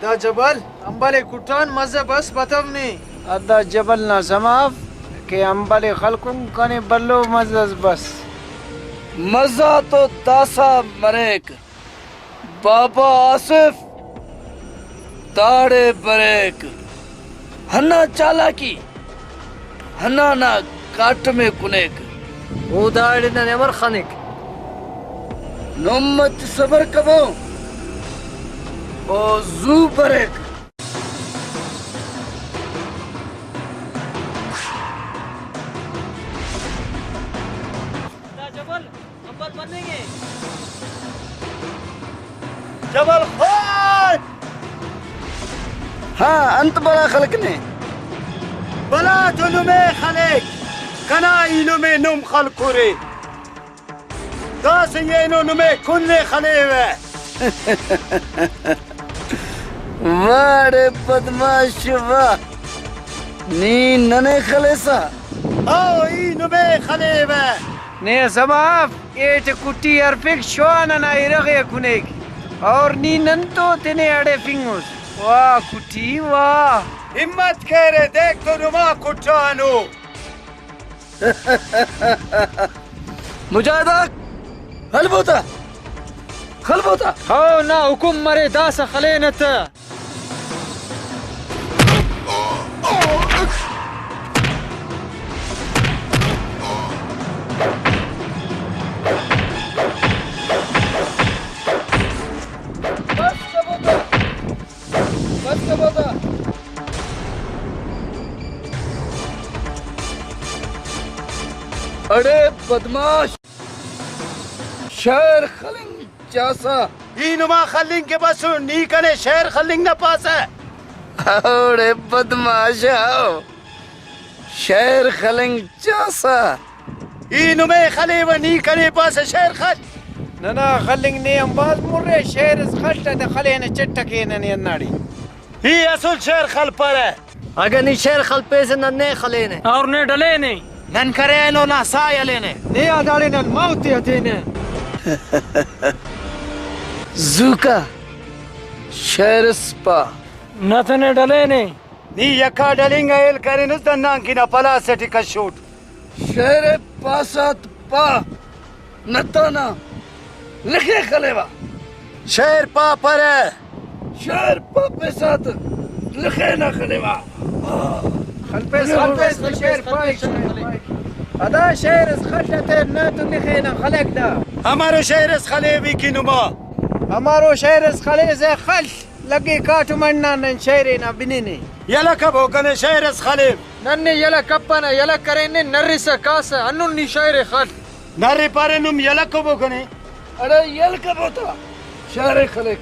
دا جبل امبالي كوتان مزه بس بتفني هذا جبلنا سماف कि अंबले खलकुम कने बल्लो मजस बस मजा तो दासा मरेक बाबा आसिफ ताड़े बरेक हन्ना चालाकी हन्ना ना काट में कुनेक वो दाड़े ना नेमर खानिक नोमत सबर कबो ओ जू बरेक जबल खान हाँ अंत बड़ा खलक ने बला तुलुमे खलेक कना इलुमे नुम खलकुरे दास येनो नुमे कुन्ने खलेवे वाड़े बदमाश वाह नी नने खलेसा आओ ई नुमे खलेवे ने समाफ एट कुटी अरफिक शवाना ना इरगे कुनेक और नी नंतो तेने अड़े फिंगोस वाह कुटी वाह हिम्मत करे देख तो नुमा कुटानो मुजाहिदा खलबोता खलबोता हो ना हुकुम मरे दास खलेनत अरे बदमाश शहर खलिंग चासा ई नुमा खलिंग के बसु नी कने शहर खलिंग न पासे अरे बदमाश आओ शहर खलिंग चासा ई नुमे खलेव नी कने पासे शहर खल नना खलिंग ने अंबाज मुर्रे शेर खलता ते खलेने चटके ने नाड़ी ही असल शहर खल पर है अगर नी शेर खल पे से नन्ने खलेने और ने डले ने नन करे नो ना साय लेने ने आदाले न मौत यतेने जूका शहर स्पा नतने डले ने नी यका डलिंगा एल करे नुस दन्ना की ना पला सेटी का शूट शहर पासात पा नताना लिखे खलेवा शहर पा पर है शहर पा पे साथ लिखे ना खलेवा خلبس شير بايك هذا شير خلته ناتو اللي خينا خلق ده हमारो शहर खलेवी की नुमा हमारो शहर खले से खल लगे काटू मन्ना न शहरे ना बिनीने यला कब हो कने शहर खलेव नन्ने यला कप्पना यला करेने नर्रिसा कासा अन्नुन्नी शहर खल नारे पारे नुम यला कब हो कने अरे यल कब होता शहर खले